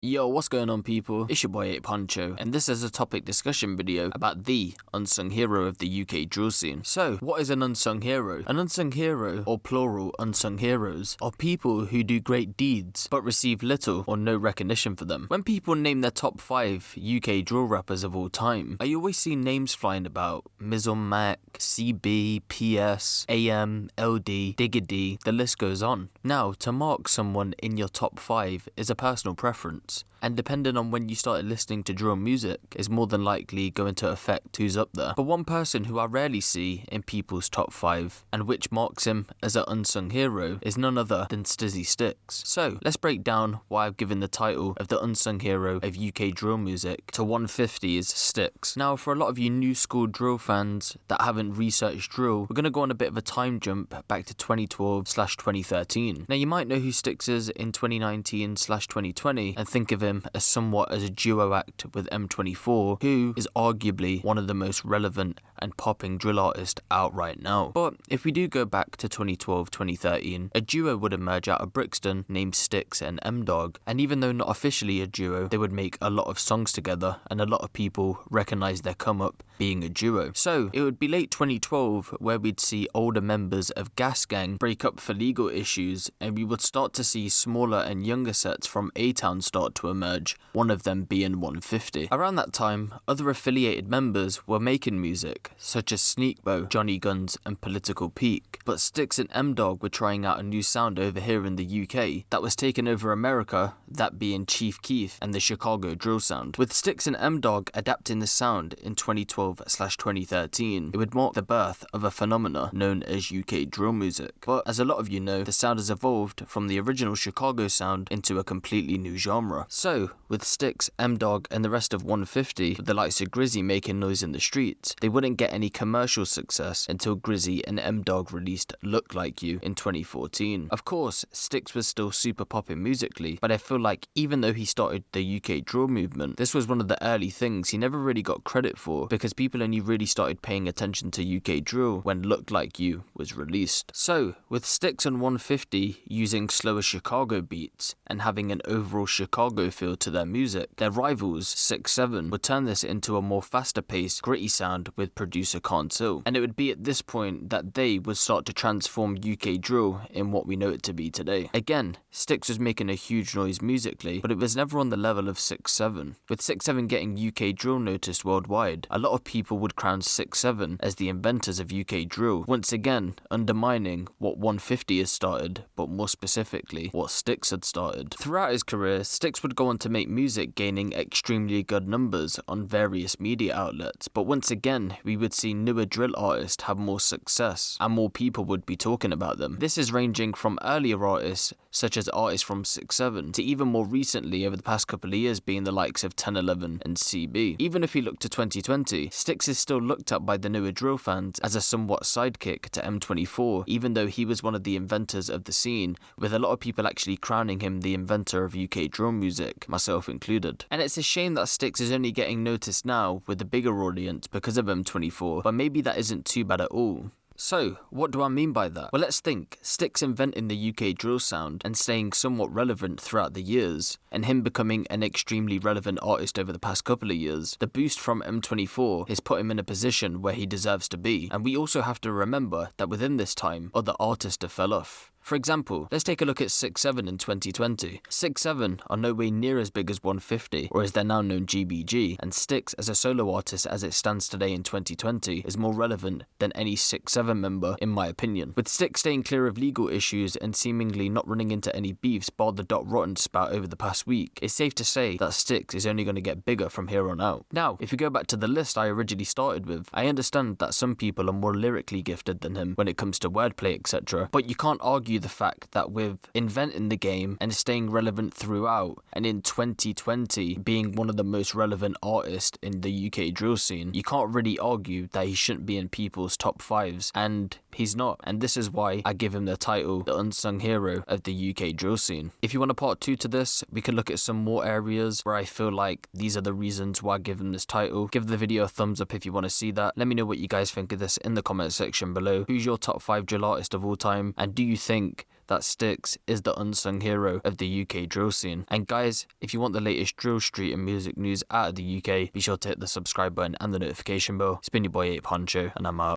Yo, what's going on people? It's your boy Huncho, and this is a topic discussion video about the unsung hero of the UK drill scene. So, what is an unsung hero? An unsung hero, or plural unsung heroes, are people who do great deeds, but receive little or no recognition for them. When people name their top 5 UK drill rappers of all time, I always see names flying about: Mizzle Mac, CB, PS, AM, LD, Digga D, the list goes on. Now, to mark someone in your top 5 is a personal preference, and depending on when you started listening to drill music is more than likely going to affect who's up there. But one person who I rarely see in people's top 5 and which marks him as an unsung hero is none other than Stizzy Stickz. So let's break down why I've given the title of the unsung hero of UK drill music to 150's Stickz. Now, for a lot of you new school drill fans that haven't researched drill, we're going to go on a bit of a time jump back to 2012/2013. Now, you might know who Stickz is in 2019/2020 and think of him as somewhat as a duo act with M24, who is arguably one of the most relevant and popping drill artists out right now. But if we do go back to 2012/2013, a duo would emerge out of Brixton named Stickz and M-Dog, and even though not officially a duo, they would make a lot of songs together and a lot of people recognise their come up being a duo. So it would be late 2012 where we'd see older members of Gas Gang break up for legal issues, and we would start to see smaller and younger sets from A-Town start to emerge, one of them being 150. Around that time, other affiliated members were making music, such as Sneakbo, Johnny Guns and Political Peak, but Stickz and M-Dog were trying out a new sound over here in the UK that was taking over America, that being Chief Keef and the Chicago drill sound. With Stickz and M-Dog adapting the sound in 2012/2013, it would mark the birth of a phenomena known as UK drill music. But as a lot of you know, the sound has evolved from the original Chicago sound into a completely new genre. So, with Stickz, M-Dog and the rest of 150, with the likes of Grizzy making noise in the streets, they wouldn't get any commercial success until Grizzy and M-Dog released Look Like You in 2014. Of course, Stickz was still super popping musically, but I feel like even though he started the UK drill movement, this was one of the early things he never really got credit for, because people only really started paying attention to UK drill when Look Like You was released. So, with Stickz and 150 using slower Chicago beats and having an overall Chicago feel to their music, their rivals 6-7 would turn this into a more faster paced, gritty sound with producer Huncho. And it would be at this point that they would start to transform UK drill in what we know it to be today. Again, Stickz was making a huge noise musically, but it was never on the level of 6-7. With 6-7 getting UK drill noticed worldwide, a lot of people would crown 6-7 as the inventors of UK drill, once again undermining what 150 has started, but more specifically, what Stickz had started. Throughout his career, Stickz would go on to make music gaining extremely good numbers on various media outlets, but once again, we would see newer drill artists have more success, and more people would be talking about them. This is ranging from earlier artists, such as artists from 6-7, to even more recently over the past couple of years being the likes of 1011 and CB. Even if we look to 2020, Stickz is still looked at by the newer drill fans as a somewhat sidekick to M24, even though he was one of the inventors of the scene, with a lot of people actually crowning him the inventor of UK drill music, myself included. And it's a shame that Stickz is only getting noticed now with a bigger audience because of M24, but maybe that isn't too bad at all. So, what do I mean by that? Well, let's think. Stickz inventing the UK drill sound and staying somewhat relevant throughout the years, and him becoming an extremely relevant artist over the past couple of years. The boost from M24 has put him in a position where he deserves to be, and we also have to remember that within this time, other artists have fell off. For example, let's take a look at 6-7 in 2020. 6-7 are no way near as big as 150, or as they're now known, GBG, and Stickz as a solo artist as it stands today in 2020 is more relevant than any 6-7 member in my opinion. With Stickz staying clear of legal issues and seemingly not running into any beefs bar the Dot Rotten spout over the past week, it's safe to say that Stickz is only going to get bigger from here on out. Now, if we go back to the list I originally started with, I understand that some people are more lyrically gifted than him when it comes to wordplay etc, but you can't argue the fact that with inventing the game and staying relevant throughout, and in 2020 being one of the most relevant artists in the UK drill scene, you can't really argue that he shouldn't be in people's top 5s, and he's not. And this is why I give him the title, the unsung hero of the UK drill scene. If you want a part 2 to this, we can look at some more areas where I feel like these are the reasons why I give him this title. Give the video a thumbs up if you want to see that. Let me know what you guys think of this in the comment section below. Who's your top 5 drill artist of all time, and do you think that Stickz is the unsung hero of the UK drill scene. And guys, if you want the latest drill, street and music news out of the UK, be sure to hit the subscribe button and the notification bell. It's been your boy Huncho, and I'm out.